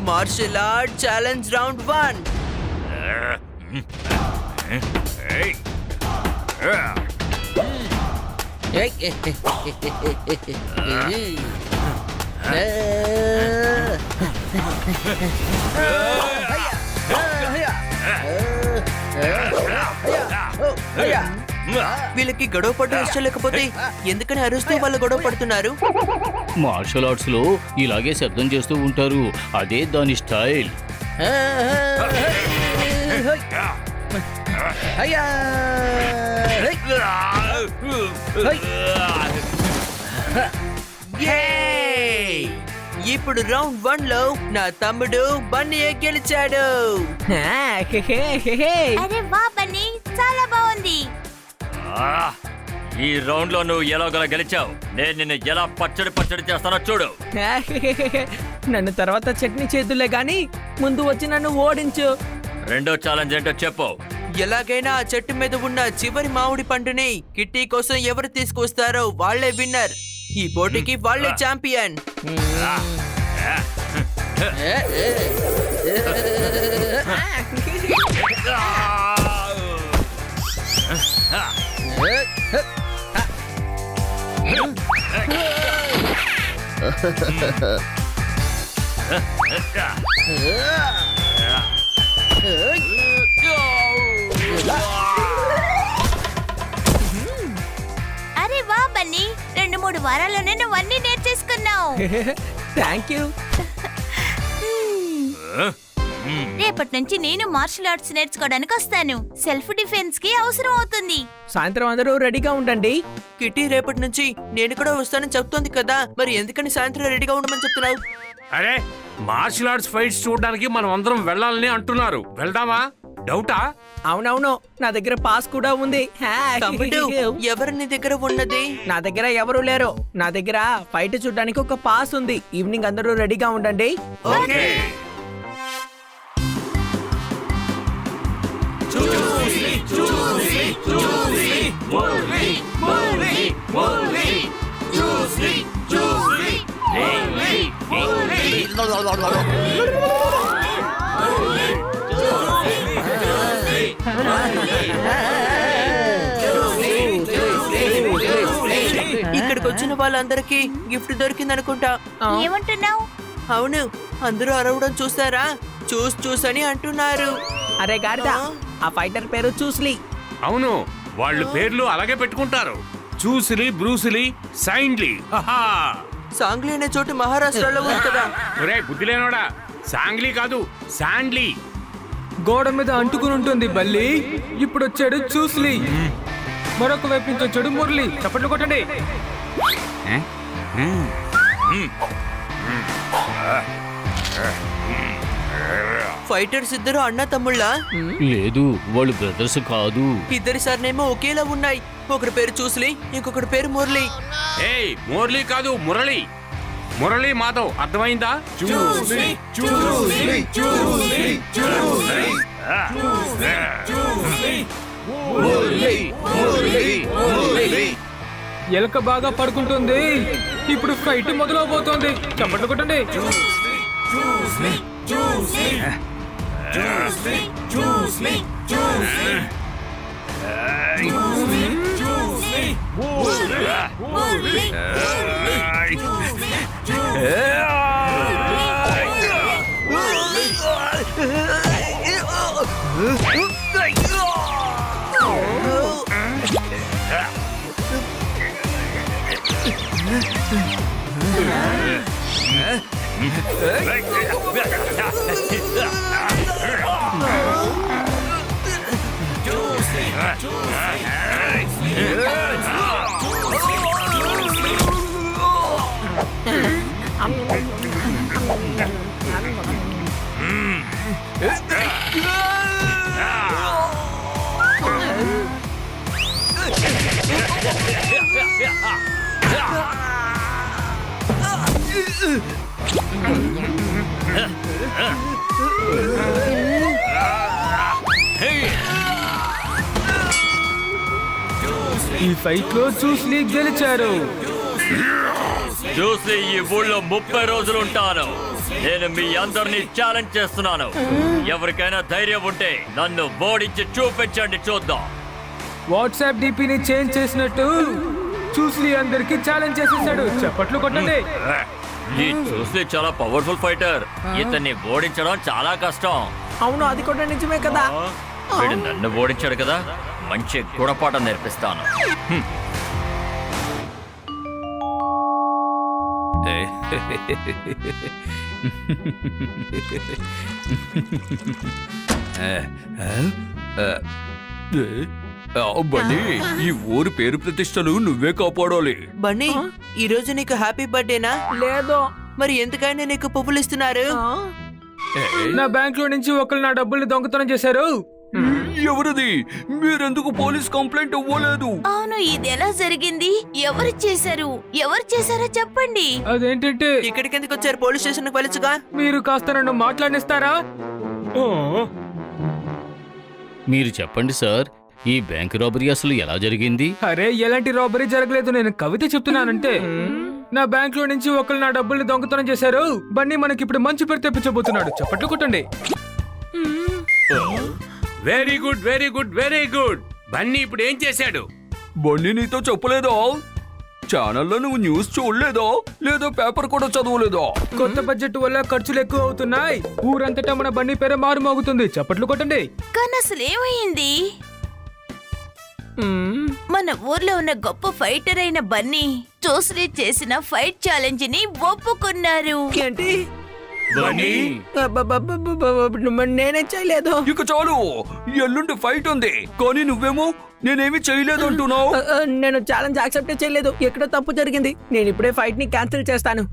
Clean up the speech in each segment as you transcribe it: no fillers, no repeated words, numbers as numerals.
Martial art challenge round 1. వీళ్ళకి గొడవ పడడం ఇష్టం లేకపోతే ఎందుకని అరుస్తూ వాళ్ళు గొడవ పడుతున్నారు? మార్షల్ ఆర్ట్స్ లో ఇలాగే శబ్దం చేస్తూ ఉంటారు, అదే దాని స్టైల్. ఇప్పుడు రౌండ్ 1 లో నా తమ్ముడు బన్నీ గెలిచాడు. అరే వా బన్నీ, చాలా బాగుంది. ఈ రౌండ్ లో నువ్వు ఎలాగోలా గెలిచావు. నేను నిన్ను ఎలా పచ్చడి చేస్తానో చూడు. నన్ను తర్వాత చట్నీ చేతులే గాని ముందు వచ్చి నన్ను ఓడించు. రెండో ఛాలెంజ్ ఏంటో చెప్పు. ఎలాగైనా ఆ చెట్టు మీద ఉన్న చివరి మామిడి పండుని కిట్టి కోసం ఎవరు తీసుకొస్తారో వాళ్లే విన్నర్. ఈ పోటీకి వాళ్లే ఛాంపియన్. అరే వా బన్నీ, 2-3 వారాల్లోనే నువ్వు అన్నీ నేర్చేసుకున్నావు. Thank you. రేపటి నుంచి నేను మార్షల్ ఆర్ట్స్ నేర్చుకోవడానికి వస్తాను. సెల్ఫ్ డిఫెన్స్ కి అవసరం అవుతుంది. సాయంత్రం అందరూ రెడీగా ఉండండి. కిట్టి రేపటి నుంచి నేను కూడా వస్తానని చెప్తోంది కదా, మరి ఎందుకని సాయంత్రం రెడీగా ఉండమని చెప్తున్నావు? అరే, మార్షల్ ఆర్ట్స్ ఫైట్స్ చూడడానికి మనం అందరం వెళ్ళాలని అంటున్నారు. వెళ్దామా? డౌటా? అవునవును, నా దగ్గర పాస్ కూడా ఉంది. తమ్ముడు, ఎవరు నీ దగ్గర ఉన్నది? నా దగ్గర ఎవరు లేరు. నా దగ్గర ఫైట్ చూడడానికి ఒక పాస్ ఉంది. ఈవినింగ్ అందరూ రెడీగా ఉండండి. ఓకే. ఇక్కడికి వచ్చిన వాళ్ళందరికీ గిఫ్ట్ దొరికిందనుకుంటా. ఏమంటున్నావు? అవును, అందరూ అరవడం చూసారా? చూసని అంటున్నారు. అరే గాడిద, ఆ ఫైటర్ పేరు చూస్లీ. అవును, వాళ్ళు పేర్లు అలాగే పెట్టుకుంటారు. చూసిలి, బ్రూసిలి, సైండ్లీ. సాంగ్లీ అనే చోటు మహారాష్ట్రలో ఉంది కదా. ఒరే బుద్ధి లేనోడా, సాంగ్లీ కాదు, శాండ్లీ. గోడ మీద అంటుకుని ఉంటుంది బల్లి. ఇప్పుడు వచ్చాడు చూస్లీ, మరొక వైపు నుంచి వచ్చాడు మురళి. చప్పట్లు కొట్టండి. ఫైటర్స్ ఇద్దరు అన్న తమ్ముళ్ళా? లేదు, వాళ్ళు బ్రదర్స్ కాదు. ఇద్దరి సర్నేమో ఒకేలా ఉన్నాయి. ఒకరి పేరు చూస్లీ, ఇంకొకటి పేరు మురళి. ఏయ్, మురళి కాదు, మురళి. మురళి మాధవ్, అర్థమైందా? ఎలక బాగా పడుకుంటుంది. ఇప్పుడు ఫైట్ మొదలవబోతోంది. చప్పట్లు కొట్టండి. ఈ ఫైట్ లో చూస్లీ గెలిచారు. చూసి ఈ ఊళ్ళో 30 రోజులు ఉంటాను. నేను మీ అందరినీ ఛాలెంజ్ చేస్తున్నాను. ఎవరికైనా ధైర్యం ఉంటే నన్ను ఓడించి చూపించండి, చూద్దాం. వాట్సాప్ డిపిని చేంజ్ చేసినట్టు చూస్లీ అందరికి ఛాలెంజ్ చేసేసాడు. చప్పట్లు కొట్టండి. ఈ చూసి చాలా పవర్ఫుల్ ఫైటర్. ఇతన్ని ఓడించడం చాలా కష్టం. అవును, అది కూడా నిజమే కదా. వీడు నన్ను ఓడించాడు కదా, మంచి గుణపాఠం నేర్పిస్తాను. బన్నీ, ఈ ఊరి పేరు ప్రతిష్టలు నువ్వే కాపాడాలి. బన్నీ, ఈ రోజు నీకు హ్యాపీ బర్త్డేనా? లేదో. మరి ఎందుకైనా నీకు పువ్వులు ఇస్తున్నారు? నా బ్యాంక్ లో నుంచి ఒకళ్ళు నా డబ్బుల్ని దొంగతనం చేశారు. ఎవరిది? మీరెందుకు పోలీస్ కంప్లైంట్ ఇవ్వలేదు? అవును, ఇది ఎలా జరిగింది? ఎవరు చేశారో చెప్పండి. అదేంటంటే ఇక్కడికి ఎందుకు వచ్చారు? పోలీస్ స్టేషన్ వెళ్ళొచ్చుగా. మీరు కాస్త నన్ను మాట్లాడిస్తారా? మీరు చెప్పండి సార్, ఈ బ్యాంక్ రాబరీ అసలు ఎలా జరిగింది? అరే, ఎలాంటి రాబరీ జరగలేదు. నేను కవిత చెప్తున్నానంటే. నా బ్యాంక్ లో నుంచి ఒకళ్ళు నా డబ్బుల్ని దొంగతనం చేశారు. బన్నీ మనకి ఇప్పుడు మంచి పేరు తెప్పించబోతున్నాడు. చప్పట్లు కొట్టండి. Very good, very good, very good. Bunny ఇప్పుడు ఏం చేశాడు? బన్నీ నీతో చెప్పలేదా? ఛానల్లో నువ్వు న్యూస్ చూడలేదా? లేదా పేపర్ కూడా చదవలేదా? కొత్త బడ్జెట్ వల్ల ఖర్చులు ఎక్కువ అవుతున్నాయి. ఊరంతటా మన బన్నీ పేరు మారుమోగుతుంది. చప్పట్లు కొట్టండి. కానీ అసలు ఏమైంది? మన ఊర్లో ఉన్న గొప్ప ఫైటర్ అయిన బన్నీ చూస్లీ చేసిన ఫైట్ ఛాలెంజ్ ని ఒప్పుకున్నారు. ఏంటి? బన్నీ, నేనే చేయలేదు. ఇక చాలు, ఎల్లుండి ఫైట్ ఉంది. కానీ నువ్వేమో నేనేమి చేయలేదు అంటున్నావు. నేను ఛాలెంజ్ యాక్సెప్ట్ చేయలేదు. ఎక్కడో తప్పు జరిగింది. నేను ఇప్పుడే ఫైట్ ని క్యాన్సిల్ చేస్తాను.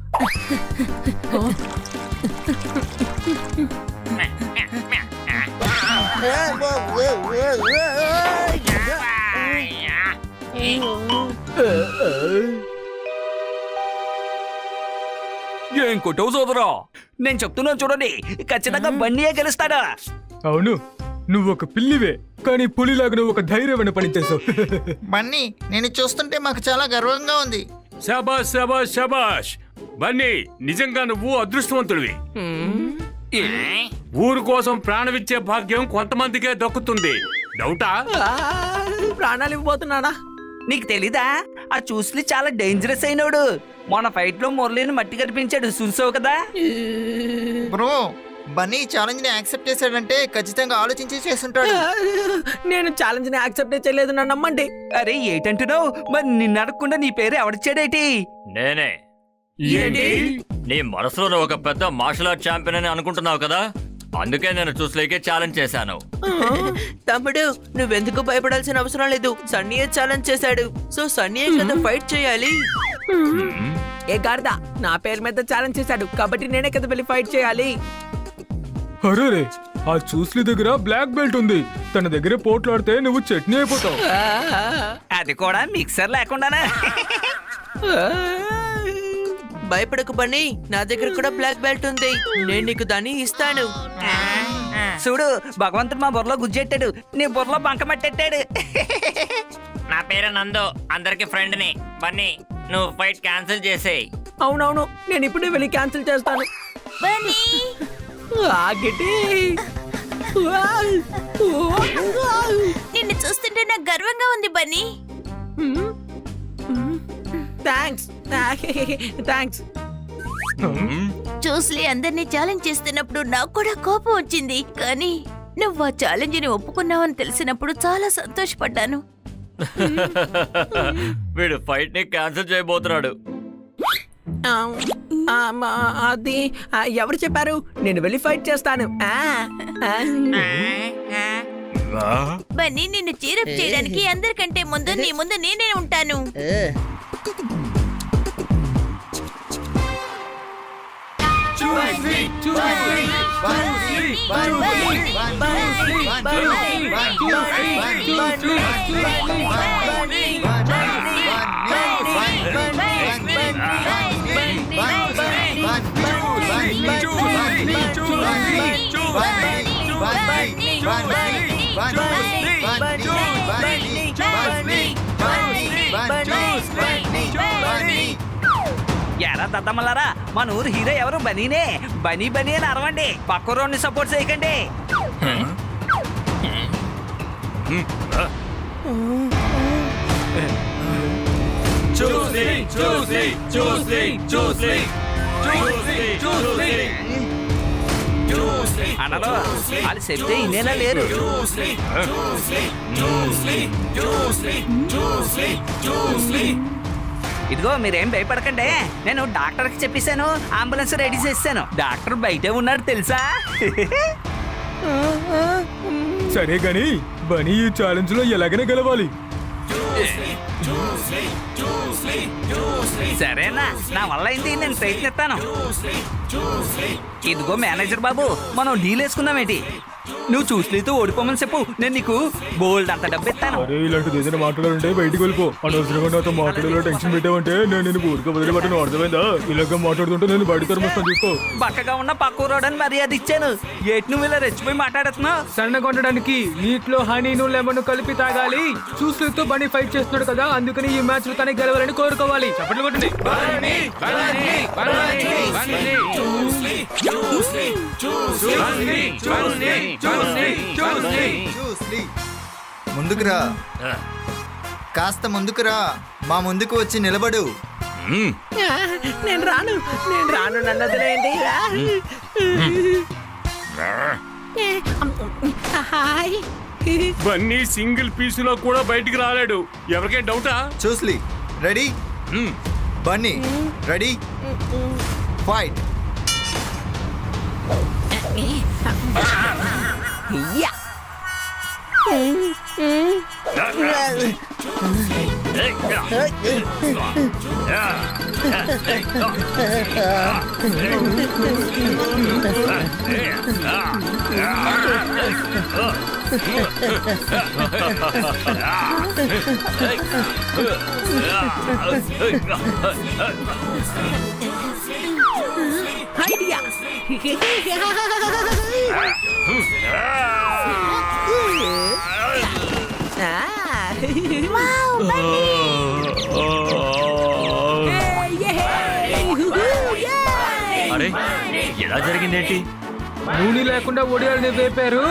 ఏం కొట్టావు సోదరా? నేను చెప్తున్నాను చూడండి, ఖచ్చితంగా బన్నీయే గెలుస్తాడా. అవును, నువ్వు ఒక పిల్లివే, కానీ పులిలాగా నువ్వు ఒక ధైర్యమైన పని చేసావు. బన్నీ, నేను చూస్తుంటే మాకు చాలా గర్వంగా ఉంది. శబాష్, శబాష్, శబాష్. బన్నీ, నిజంగా నువ్వు అదృష్టవంతుడివి. ఊరు కోసం ప్రాణమిచ్చే భాగ్యం కొంతమందికే దక్కుతుంది. డౌటా? ప్రాణాలు ఇవ్వబోతున్నానా? నీకు తెలీదా? ఆ చూస్లీ చాలా డేంజరస్ అయినోడు. మన ఫైట్ లో మురళిని మట్టి కనిపించాడు, చూసావు కదా? బ్రో, బన్నీ ఛాలెంజ్ ని యాక్సెప్ట్ చేశాడంటే ఖచ్చితంగా ఆలోచించి చేస్తుంటాడు. నేను ఛాలెంజ్ ని యాక్సెప్ట్ చేయలేదు, నన్ను నమ్మండి. అరే ఏంటంటున్నావు? మరి నిన్ను అడగకుండా నీ పేరు ఎవడిచ్చాడేటి? నేనే. ఏంటి? నీ మనసులో నువ్వు ఒక పెద్ద మార్షల్ ఆర్ట్ ఛాంపియన్ అని అనుకుంటున్నావు కదా, అందుకే నేను చూసలేకే ఛాలెంజ్ చేశాను. తమ్ముడు, నువ్వెందుకు భయపడాల్సిన అవసరం లేదు. సన్నీయే ఛాలెంజ్ చేశాడు, సో సన్నీయే కదా ఫైట్ చేయాలి. ఏ గార్దా, నా పేరు మీద ఛాలెంజ్ చేశాడు కాబట్టి నేనే కదా వెళ్ళి ఫైట్ చేయాలి. అరే, ఆ చూస్లీ దగ్గర బ్లాక్ బెల్ట్ ఉంది. తన దగ్గర పోట్లాడితే నువ్వు చట్నీ అయిపోతావు. అది కూడా మిక్సర్ లేకుండానే. భయపడకు బన్నీ, నా దగ్గర కూడా బ్లాక్ బెల్ట్ ఉంది. నేను నీకు దాన్ని ఇస్తాను. చూడు, భగవంతుడు మా బుర్రలో గుజ్జెట్టాడు, నీ బుర్రలో బంకమట్టెట్టాడు. నా పేరు నందు, అందరికి ఫ్రెండ్ ని. బన్నీ, నువ్వు ఫైట్ క్యాన్సిల్ చేసేయ్. అవునవును, నేను ఇప్పుడే వెళ్ళి క్యాన్సిల్ చేస్తాను. బన్నీ, ఆగిటి. నిన్ను చూస్తుంటే నాకు గర్వంగా ఉంది బన్నీ. థ్యాంక్స్. థ్యాంక్స్. చూస్లీ అందరినీ ఛాలెంజ్ చేస్తున్నప్పుడు నాకు కూడా కోపం వచ్చింది. కానీ నువ్వు ఆ ఛాలెంజ్ ని ఒప్పుకున్నావని తెలిసినప్పుడు చాలా సంతోషపడ్డాను. వీడు ఫైట్ ని క్యాన్సిల్ చేయబోతున్నాడు. అది ఎవరు చెప్పారు? నేను వెళ్ళి ఫైట్ చేస్తాను. బన్నీ, నిన్ను చీరప్ చేయడానికి అందరికంటే ముందు నీ ముందు నేనే ఉంటాను. ఎరా దద్దమ్మలారా, మన ఊరు హీరో ఎవరు? బనీనే. బనీ బనీ అని అరవండి, పక్క రోడ్ని సపోర్ట్ చేయకండి. అన్నలో వాళ్ళు చెప్తే ఇన్నేలా లేరు. ఇదిగో మీరేం భయపడకండి, నేను డాక్టర్కి చెప్పేశాను, అంబులెన్స్ రెడీ చేశాను. డాక్టర్ బయటే ఉన్నాడు తెలుసా? సరే గాని బనీ ఈ ఛాలెంజ్ లో ఎలాగైనా గెలవాలి. సరేనా, నా వల్ల అయింది, నేను ప్రయత్నిస్తాను. ఇదిగో మేనేజర్ బాబు, మనం డీల్ వేసుకుందామేంటి? నువ్వు చూసితో ఓడిపోమని చెప్పు, నేను నీకు బోల్డ్ అంత డబ్బు ఇస్తాను. అరే ఇలాంటిది ఏదైనా మాట్లాడాలంటే బయటికి వెళ్ళిపో. అనవసరంగా నాతో మాట్లాడేలా టెన్షన్ పెట్టావంటే నేను నేను ఊరికే వదిలిపెట్టను, అర్థమైందా? ఇలాగ మాట్లాడుతుంటే నేను బయట తరమొస్తాను చూసుకో. బక్కగా ఉన్న పక్క రోడని మర్యాద ఇచ్చాను, ఏటి నువ్వు ఇలా రెచ్చిపోయి మాట్లాడుతున్నావు? సన్నగా ఉండడానికి నీటిలో హనీను లెమన్ కలిపి తాగాలి. చూసితో బనీ ఫైట్ చేస్తున్నాడు కదా, అందుకని ఈ మ్యాచ్ లో తనే గెలవాలని కోరుకోవాలి. చప్పట్లు కొట్టండి. ముందుకురా, కాస్త ముందుకురా, మా ముందుకు వచ్చి నిలబడు. నేను రాను నన్ను వదిలేయండి. హాయ్. బన్నీ సింగిల్ పీసులో కూడా బయటికి రాలేడు. ఎవరికై డౌటా? చూస్లీ ready? Bunny ready? Fight. Yeah. Idea. అరే ఎలా జరిగిందేంటి? నూనె లేకుండా ఒడియాలని వేపారు.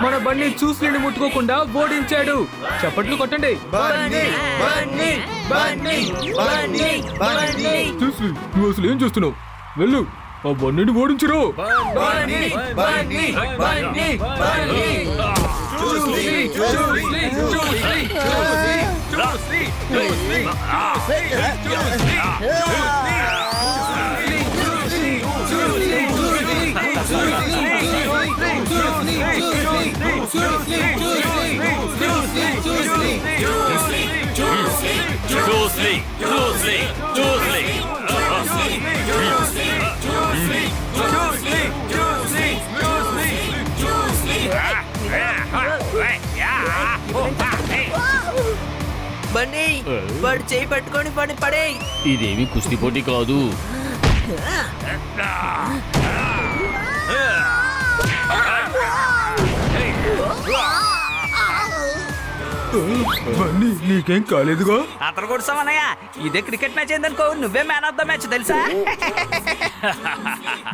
మన బండి చూసి ముట్టుకోకుండా ఓడించాడు. చప్పట్లు కొట్టండి. బన్నీ బన్నీ బన్నీ బన్నీ బన్నీ చూసి నువ్వు అసలు ఏం చూస్తున్నావు? వెళ్ళు, ఆ బండిని ఓడించరు. బన్నీ బన్నీ బన్నీ బన్నీ చూస్లీ చూస్లీ చూస్లీ చూస్లీ బన్నీ వాడు చేయి పట్టుకొని పని పడే. ఇదేమి కుస్తీ పోటీ కాదు. బండి నీకేం కాలేదుగా? అతను కొడుసామన్నయ్య, ఇదే క్రికెట్ మ్యాచ్ ఏందనుకో, నువ్వే మ్యాన్ ఆఫ్ ద మ్యాచ్ తెలుసా?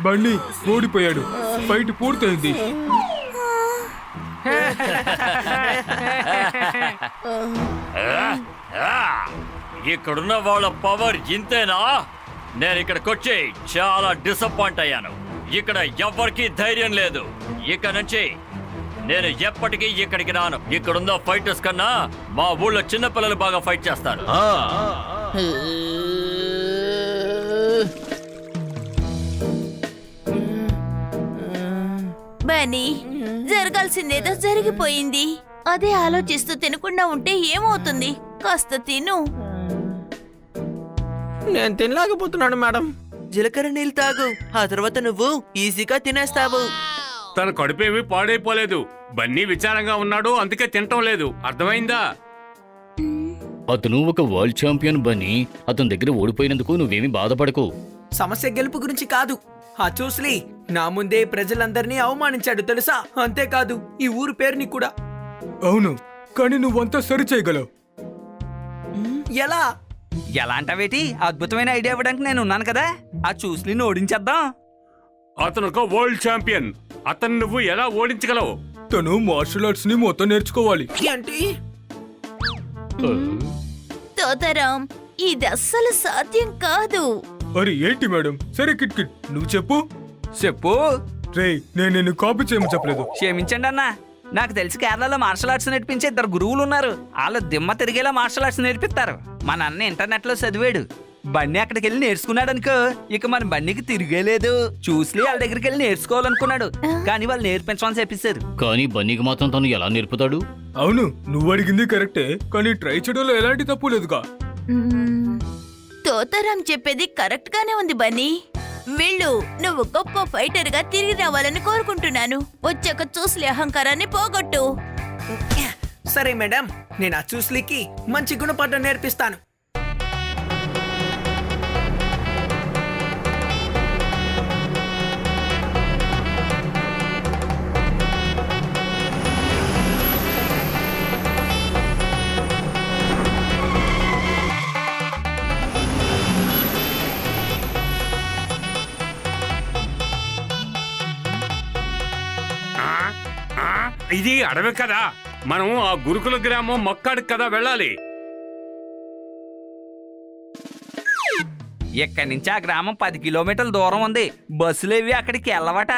బండి ఓడిపోయాడు. ఫైట్ పూర్తయింది. ఇక్కడున్న వాళ్ళ పవర్ ఇంతేనా? నేను ఇక్కడికి వచ్చి చాలా డిసప్పాయింట్ అయ్యాను. ఇక్కడ ఎవ్వరికీ ధైర్యం లేదు. ఇక నుంచి నేను ఎప్పటికీ ఇక్కడికి రాను. ఇక్కడున్న ఫైటర్స్ కన్నా మా ఊళ్ళో చిన్నపిల్లలు బాగా ఫైట్ చేస్తారు. బనీ, జరగాల్సిందేదో జరిగిపోయింది. అదే ఆలోచిస్తూ తినకుండా ఉంటే ఏమవుతుంది? కాస్త తిను. నేను తినలేకపోతున్నాను మేడం. జీలకర్ర నీళ్ళు తాగు, ఆ తర్వాత నువ్వు ఈజీగా తినేస్తావు. తన కడుపేమి పాడైపోలేదు. బన్నీ విచారంగా ఉన్నాడు, అందుకే తినటం లేదు. అర్థమైందా? అతను ఒక వరల్డ్ ఛాంపియన్ బన్నీ. అతని దగ్గర ఓడిపోయినందుకు నువ్వేమి బాధపడకు. సమస్య గెలుపు గురించి కాదు. ఆ చూస్లీ నా ముందే ప్రజలందరినీ అవమానించాడు తెలుసా? అంతేకాదు ఈ ఊరు పేరుని కూడా. అవును, కానీ నువ్వంతా సరి చేయగలవు. ఎలా? ఎలా అంటావేటి? అద్భుతమైన ఐడియా ఇవ్వడానికి నేను ఉన్నాను కదా. ఆ చూస్లీని ఓడించేద్దాం. అతను ఒక వరల్డ్ ఛాంపియన్. అతను నువ్వు ఎలా ఓడించగలవు? తను మార్షల్ ఆర్ట్స్ ని మొత్తం నేర్చుకోవాలి. ఏంటి? తోతారాం, ఇది అస్సలు సాధ్యం కాదు. అరే ఏంటి మేడం? సరే కిట్ కిట్ నువ్వు చెప్పు. చెప్పు. రే నేను నిన్ను కాపీ చేయమని చెప్పలేదు. క్షమించండి అన్న, నాకు తెలిసి కేరళలో మార్షల్ ఆర్ట్స్ నేర్పించే 2 గురువులు ఉన్నారు. వాళ్ళు దిమ్మ తిరిగేలా మార్షల్ ఆర్ట్స్ నేర్పిస్తారు. మా నాన్న ఇంటర్నెట్ లో చదివాడు. బన్నీ అక్కడికి వెళ్ళి నేర్చుకున్నాడు అనుకో, ఇక మన బన్నీకి తిరిగేలేదు. చూసి వాళ్ళ దగ్గరికి వెళ్ళి నేర్చుకోవాలనుకున్నాడు, కానీ వాళ్ళు నేర్పించమని చెప్పేశారు. కానీ బన్నీకి మాత్రం తను ఎలా నేర్పుతాడు? అవును నువ్వు అడిగింది కరెక్టే, కానీ ట్రై చేయడంలో ఎలాంటి తప్పు లేదుగా. తోతారాం చెప్పేది కరెక్ట్ గానే ఉంది బన్నీ. వీళ్ళు నువ్వు గొప్ప ఫైటర్ గా తిరిగి రావాలని కోరుకుంటున్నాను. వచ్చాక చూస్లీ అహంకారాన్ని పోగొట్టు. సరే మేడం, నేను ఆ చూస్లీకి మంచి గుణపాఠం నేర్పిస్తాను. ఇది అడవి కదా, మనం ఆ గురుకుల గ్రామం మక్కాడికి కదా వెళ్ళాలి. ఇక్కడి నుంచి ఆ గ్రామం 10 కిలోమీటర్ల దూరం ఉంది. బస్సులేవి అక్కడికి వెళ్ళవట.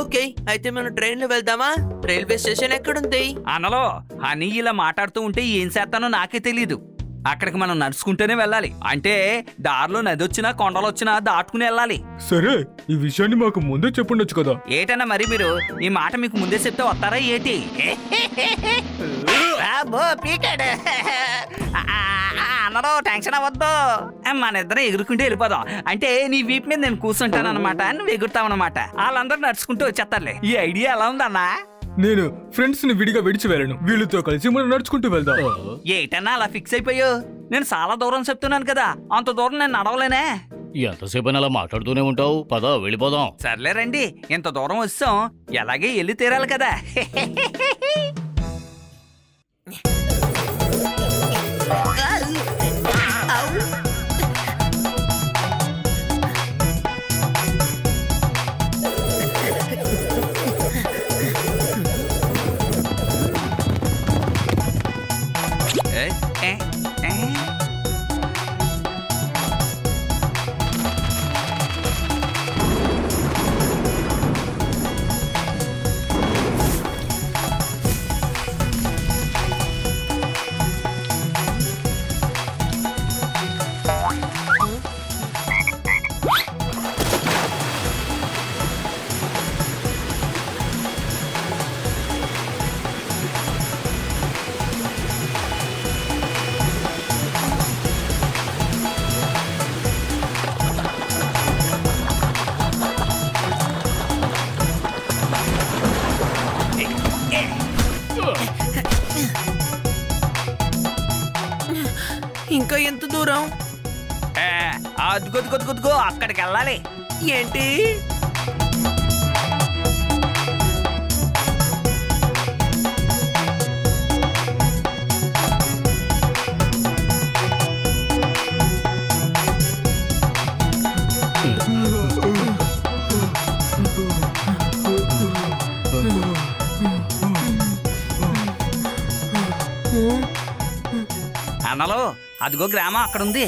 ఓకే, అయితే మనం ట్రైన్ లో వెళ్దామా? రైల్వే స్టేషన్ ఎక్కడుంది? అనలో అని ఇలా మాట్లాడుతూ ఉంటే ఏం చేస్తానో నాకే తెలీదు. అక్కడికి మనం నడుచుకుంటూనే వెళ్ళాలి. అంటే దారిలో నది వచ్చినా కొండలు వచ్చినా దాటుకుని వెళ్ళాలి. సరే ఈ విషయాన్ని మాకు ముందే చెప్పుండొచ్చు కదా. ఏటన్నా మరి మీరు ఈ మాట మీకు ముందే చెప్తే వస్తారా ఏటి? అన్నదో టెన్షన్ అవ్వద్దు, మన ఇద్దరం ఎగురుకుంటూ వెళ్ళిపోదాం. అంటే నీ వీపు మీద నేను కూర్చుంటాను అనమాట, నువ్వు ఎగురుతావు అనమాట. వాళ్ళందరూ నడుచుకుంటూ వచ్చేస్తారులే. ఈ ఐడియా ఎలా ఉందన్నా? నేను ఫ్రెండ్స్ ని విడిగా విడిచి వెళ్ళను, వీళ్ళతో కలిసి మనం నడుచుకుంటూ వెళ్దాం. ఏటన్నా అలా ఫిక్స్ అయిపోయావు? నేను చాలా దూరం చెప్తున్నాను కదా, అంత దూరం నేను నడవలేనే. ఎంతసేపు అలా మాట్లాడుతూనే ఉంటావు? పద వెళ్ళిపోదాం. సర్లే రండి, ఇంత దూరం వచ్చాం, ఎలాగే వెళ్ళి తీరాలి కదా. ఇంకా ఎంత దూరం? అదిగొద్దుగొద్దుగొద్దుగో అక్కడికి వెళ్ళాలి. ఏంటి? అన్నలో అదిగో గ్రామం అక్కడుంది.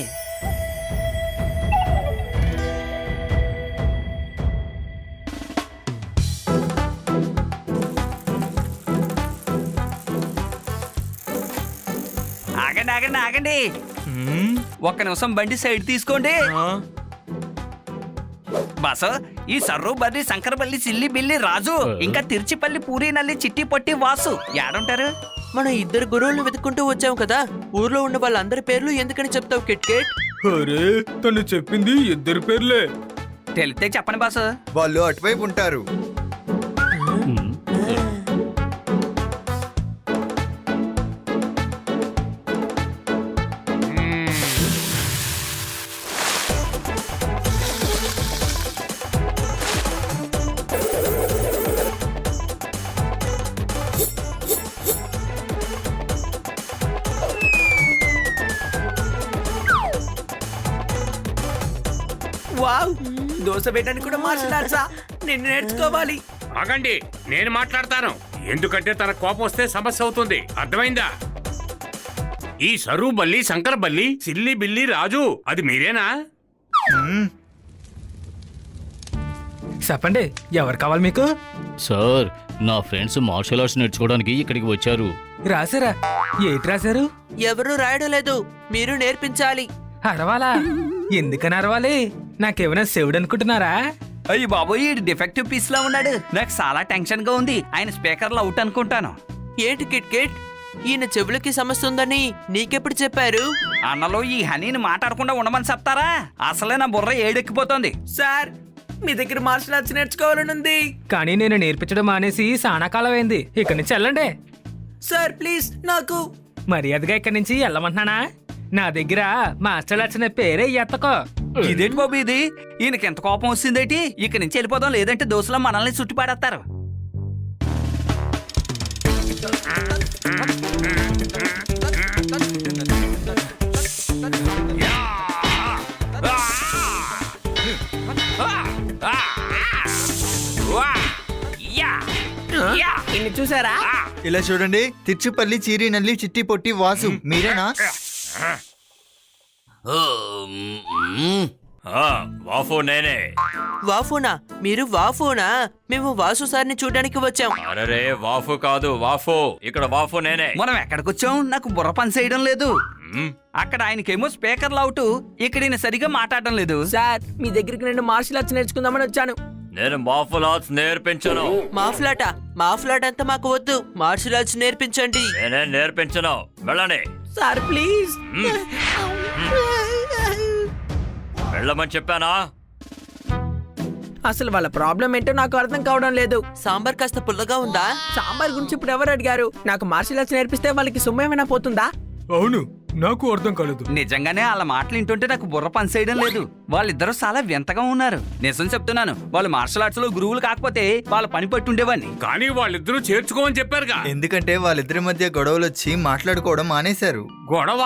ఆగండి ఆగండి ఆగండి, ఒక్క నిమిషం బండి సైడ్ తీసుకోండి. బస్ ఈ సర్రు బర్రి శంకరపల్లి సిల్లి బిల్లి రాజు ఇంకా తిరుచిపల్లి పూరి నల్లి చిట్టి పొట్టి వాసు ఏడుంటారు? మనం 2 గురువులను వెతుక్కుంటూ వచ్చాం కదా, ఊర్లో ఉన్న వాళ్ళందరి పేర్లు ఎందుకని చెప్తావు కిట్ కిట్? అరే తను చెప్పింది 2 పేర్లే. తెలితే చెప్పండి బాసు. వాళ్ళు అటువైపు ఉంటారు. వావ్, దోశ వేయడానికి కూడా మార్షల్ ఆర్ట్సా? నేను నేర్చుకోవాలి. ఆగండి, నేను మాట్లాడతాను. ఎందుకంటే తన కోపం వస్తే సమస్య అవుతుంది. అర్థమైందా? ఈ సరు బల్లి, శంకర్ బల్లి, సిల్లి బిల్లి రాజు, అది మీరేనా? చెప్పండి, ఎవరు కావాలి మీకు? సార్, నా ఫ్రెండ్స్ మార్షల్ ఆర్ట్స్ నేర్చుకోవడానికి ఇక్కడికి వచ్చారు. రాసారా? ఏంటి రాశారు? ఎవరు రాయడం లేదు, మీరు నేర్పించాలి. అరవాలా? ఎందుకని అరవాలి? నాకేమైనా శివుడు అనుకుంటున్నారా? అయ్యి బాబోయ్, ఈ డిఫెక్టివ్ పీస్ లా ఉన్నాడు. నాకు చాలా టెన్షన్ గా ఉంది. ఆయన స్పీకర్లు అవుట్ అనుకుంటాను. ఏంటి కిట్ కిట్, ఈయన చెవులకి సమస్య ఉందని నీకెప్పుడు చెప్పారు? అన్నలో ఈ హనీని మాట్లాడకుండా ఉండమని చెప్తారా? అసలే నా బుర్ర ఏడెక్కిపోతుంది. సార్, మీ దగ్గర మార్షల్ ఆర్ట్స్ నేర్చుకోవాలని ఉంది. కానీ నేను నేర్పించడం మానేసి చాలా కాలం అయింది. ఇక్కడి నుంచి వెళ్ళండి. సార్ ప్లీజ్, నాకు మర్యాదగా ఇక్కడి నుంచి వెళ్ళమంటున్నానా? నా దగ్గర మాస్టర్ ఆర్ట్స్ అనే పేరే ఎత్తకో. ఇదేంటి బాబు ఇది? ఈయనకి ఎంత కోపం వస్తుందేటి? ఇక్కడి నుంచి వెళ్ళిపోదాం, లేదంటే దోశలో మనల్ని చుట్టుపాడేస్తారు. ఇన్ని చూసారా? ఇలా చూడండి, తిరుచుపల్లి, చీరి, నల్లి, చిట్టి, పొట్టి, వాసు మీరేనా? వాఫో నేనే. వాఫోనా? మీరు వాఫోనా? మేము వాసు సార్ని చూడడానికి వచ్చాం. అరే వాఫో కాదు, వాఫో. ఇక్కడ వాఫో నేనే. మనం ఎక్కడికి వచ్చాం? నాకు బుర్ర పని చేయడం లేదు. మ్మ్. అక్కడ ఆయనకేమో స్పీకర్లు అవుట్, ఇక్కడ ఈయన సరిగా మాట్లాడడం లేదు. సార్, మీ దగ్గరికి నేను మార్షల్ ఆర్ట్స్ నేర్చుకుందామని వచ్చాను. నేను మార్షల్ ఆర్ట్స్ నేర్పించను. మాఫ్లాట్ అంతా మాకు వద్దు, మార్షల్ ఆర్ట్స్ నేర్పించండి. నేనే నేర్పించను. వెళ్ళండి. Sir please. వెళ్ళమని చెప్పానా? అసలు వాళ్ళ ప్రాబ్లం ఏంటో నాకు అర్థం కావడం లేదు. సాంబార్ కాస్త పుల్లగా ఉందా? సాంబార్ గురించి ఇప్పుడు ఎవరు అడిగారు? నాకు మార్షల్ ఆర్ట్స్ నేర్పిస్తే వాళ్ళకి సొమ్ము ఏమైనా పోతుందా? అవును, నాకు అర్థం కాలేదు. నిజంగానే వాళ్ళ మాటలు వింటుంటే నాకు బుర్ర పని చేయడం లేదు. వాళ్ళిద్దరూ చాలా వింతగా ఉన్నారు. నిజం చెప్తున్నాను, వాళ్ళు మార్షల్ ఆర్ట్స్ లో గురువులు కాకపోతే వాళ్ళ పని పట్టు ఉండేవాడిని. కానీ వాళ్ళిద్దరూ చేర్చుకోమని చెప్పారుగా. ఎందుకంటే వాళ్ళిద్దరి మధ్య గొడవలు వచ్చి మాట్లాడుకోవడం మానేశారు. గొడవ?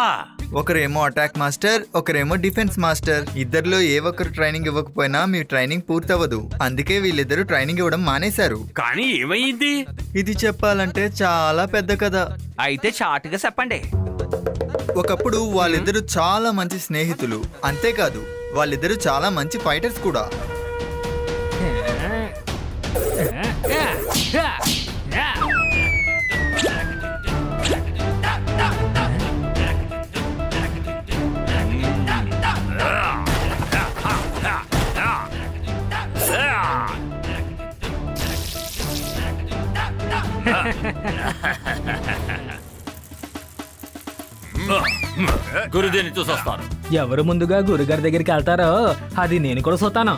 ఒకరేమో అటాక్ మాస్టర్, ఒకరేమో డిఫెన్స్ మాస్టర్. ఇద్దరిలో ఏ ఒక్కరు ట్రైనింగ్ ఇవ్వకపోయినా మీ ట్రైనింగ్ పూర్తవదు. అందుకే వీళ్ళిద్దరూ ట్రైనింగ్ ఇవ్వడం మానేశారు. కానీ ఏమైంది? ఇది చెప్పాలంటే చాలా పెద్ద కథ. అయితే షార్ట్గా చెప్పండి. ఒకప్పుడు వాళ్ళిద్దరూ చాలా మంచి స్నేహితులు. అంతేకాదు, వాళ్ళిద్దరూ చాలా మంచి ఫైటర్స్ కూడా. గురుదేని చూసొస్తాను. ఎవరు ముందుగా గురుగారి దగ్గరికి వెళ్తారో అది నేను కూడా చూస్తాను.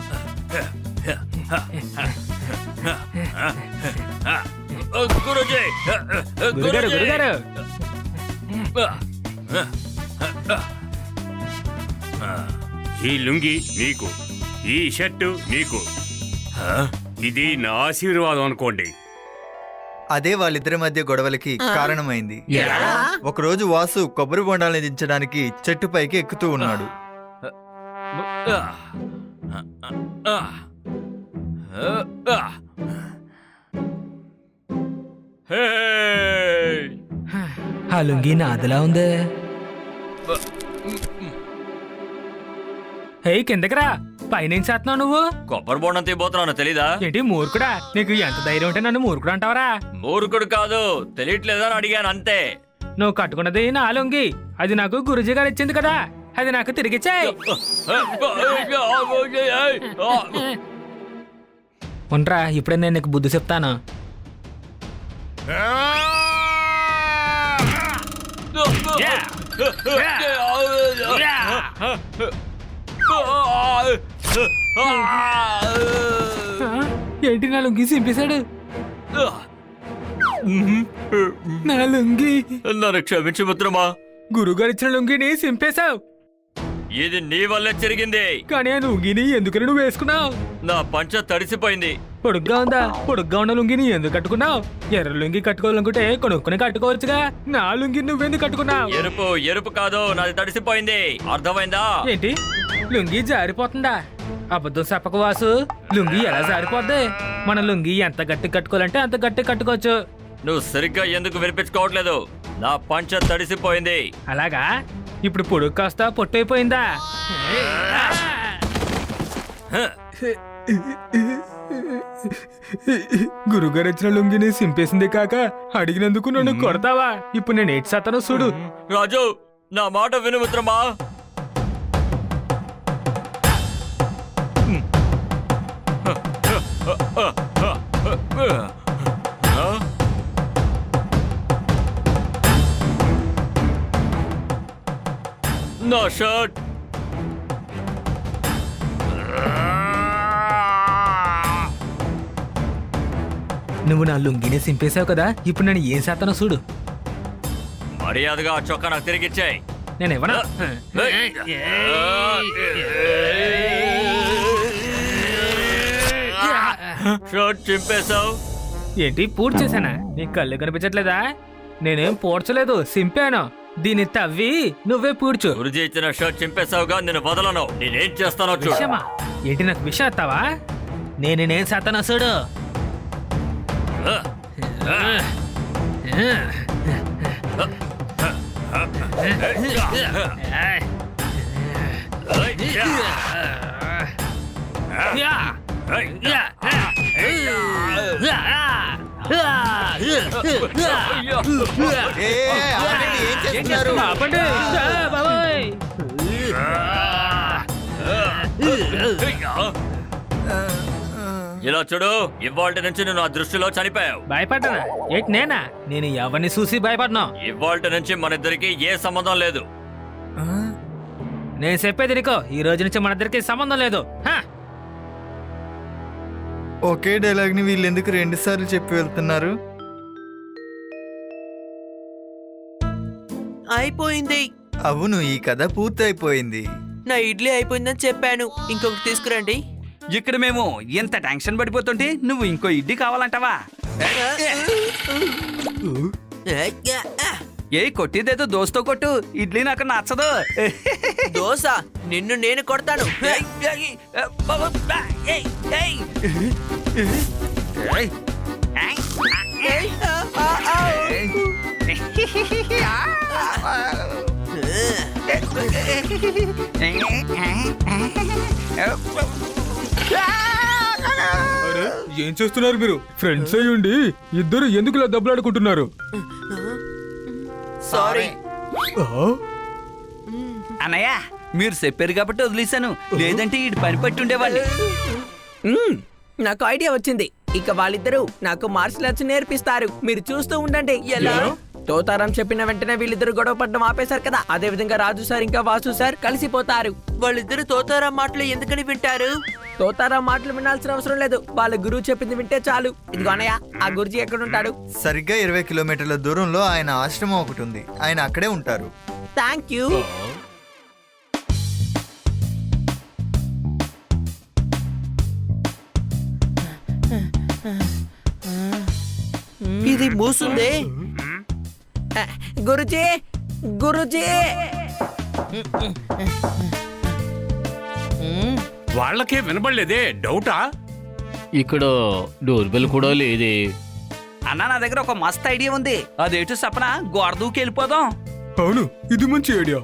గురుజీ, గురుగారు, గురుగారు. ఈ లుంగి నీకు, ఈ షర్టు నీకు. ఇది నా ఆశీర్వాదం అనుకోండి. అదే వాళ్ళిద్దరి మధ్య గొడవలకి కారణమైంది. ఒకరోజు వాసు కొబ్బరి బొండాలని దించడానికి చెట్టు పైకి ఎక్కుతూ ఉన్నాడు. ఆ లుంగి నాదిలా ఉంది. హే, కిందకిరా. పైన చేస్తున్నావు నువ్వు? కొబ్బరి బొండం తీయబోతున్నాను, తెలీదా? ఏంటి మూర్ఖుడా? నీకు ఎంత ధైర్యం ఉంటే నన్ను మూర్ఖుడు అంటావరా? మూర్ఖుడు కాదు, తెలియట్లేదా అని అడిగాను అంతే. నువ్వు కట్టుకున్నది నా లుంగి. అది నాకు గురుజీ గారు ఇచ్చింది కదా, అది నాకు తిరిగిచ్చాయి. ఉండరా, ఇప్పుడే నేను నీకు బుద్ధి చెప్తాను. ఏంటి నా లుంగి చింపేశాడు? నా లుంగి. నన్ను క్షమించు మిత్రమా. గురుగారు ఇచ్చిన లుంగిని చింపేశావు. ఇది నీ వల్లే జరిగింది. కానీ ఆ లుంగిని ఎందుకని నువ్వు వేసుకున్నావు? నా పంచ తడిసిపోయింది. పొడుగ్గా ఉందా? పొడుగ్గా ఉన్న లుంగిని ఎందుకు కట్టుకున్నావు? ఎర్ర లుంగి కట్టుకోవాలనుకుంటే కొనుక్కుని కట్టుకోవచ్చుగా. నా లుంగి నువ్వెందుకు కట్టుకున్నావు? ఎరుపు కాదు, నాది తడిసిపోయింది. అర్థమైందా? ఏంటి లుంగి జారిపోతుందా? అబద్ధం చెప్పక వాసు, లుంగి ఎలా సారిపోద్ది? మన లుంగి ఎంత గట్టి కట్టుకోవాలంటే అంత గట్టి కట్టుకోవచ్చు. నువ్వు సరిగ్గా ఎందుకు వినిపించుకోవట్లేదు? నా పంచ తడిసిపోయింది. అలాగా? ఇప్పుడు పొడుగు కాస్త పొట్టైపోయిందా? గురుగారు ఇచ్చిన లుంగిని సింపేసింది కాక అడిగినందుకు నన్ను కొడతావా? ఇప్పుడు నేను ఏటి సతను చూడు. రాజు, నా మాట విను మిత్రమా. నా షర్ట్. నువ్వు నా లుంగిని సింపేశావు కదా, ఇప్పుడు నేను ఏం సతను చూడు. మర్యాదగా ఆ చొక్కా నాకు తిరిగిచ్చాయి. నేను ఇవ్వనా? షర్ట్ చింపేశావు. ఏంటి పూడ్చి చేశానా? నీ కళ్ళు కనిపించట్లేదా? నేనేం పూడ్చలేదు, సింపాను. దీన్ని తవ్వి నువ్వే పూడ్చు. గురుజీ ఇచ్చిన షర్ట్ చింపేశావుగా, నేను వదలను. నేనేం చేస్తానో చూడు. విషయమా? ఏంటి నాకు విషయం ఎత్తావా? నేనేం సతను చూడు. ఏం చేస్తున్నారు? ఆపండి. బాబోయ్. ఇలా చూడు, ఇవాళ నుంచి నువ్వు నా దృష్టిలో చనిపోయావు. భయపడ్డానా? ఏంటి నేనా? నేను ఎవరిని చూసి భయపడ్నా? ఇవాళ నుంచి మన ఇద్దరికి ఏ సంబంధం లేదు. నేను చెప్పేది నీకో, ఈ రోజు నుంచి మన ఇద్దరికి సంబంధం లేదు. హా? ఒకే డైలాగ్ ని వీళ్ళెందుకు 2 సార్లు చెప్పి వెళ్తున్నారు? అయిపోయింది. అవును, ఈ కథ పూర్తయిపోయింది. నా ఇడ్లీ అయిపోయిందని చెప్పాను. ఇంకొకటి తీసుకురండి. ఇక్కడ మేము ఎంత టెన్షన్ పడిపోతుంటే నువ్వు ఇంకో ఇడ్లీ కావాలంటావా? ఏ కొట్టిదేదో దోస్తో కొట్టు, ఇడ్లీ నాకు నచ్చదు. దోశ నిన్ను నేను కొడతాను. అరే, ఏం చేస్తున్నారు మీరు? ఫ్రెండ్స్ అయ్యుండి ఇద్దరు ఎందుకు ఇలా దెబ్బలాడుకుంటున్నారు? సారీ. అన్నయ్య, మీరు చెప్పారు కాబట్టి వదిలేశాను, లేదంటే ఈ పని పట్టి ఉండేవాళ్ళు. నాకు ఐడియా వచ్చింది. ఇక వాళ్ళిద్దరూ నాకు మార్షల్ ఆర్ట్స్ నేర్పిస్తారు. మీరు చూస్తూ ఉండండి. ఎలా? తోతారాం చెప్పిన వెంటనే వీళ్ళిద్దరు గొడవ పడడం ఆపేశారు కదా, అదే విధంగా రాజు సార్ ఇంకా వాసు సార్ కలిసిపోతారు. వాళ్ళిద్దరు తోతారా మాటలు ఎందుకని వింటారు? తోతారాం మాటలు వినాల్సిన అవసరం లేదు, వాళ్ళ గురువు చెప్పింది వింటే చాలు. ఇదిగో అన్నయ్య, ఆ గురుజీ ఎక్కడుంటాడు? సరిగ్గా 20 కిలోమీటర్ల దూరంలో ఆయన ఆశ్రమం ఒకటి ఉంది. ఆయన అక్కడే ఉంటారు. Thank you. ఇది మూసుందే. గురుజీ, గురుజీ. వాళ్ళకే వినబడలేదే, డౌటా? ఇక్కడ డోర్ బెల్ కూడా లేదే. అన్న, నా దగ్గర ఒక మస్త్ ఐడియా ఉంది. అదేటో సపన గోడ దూకి వెళ్ళిపోదాం. అవును, ఇది మంచి ఐడియా.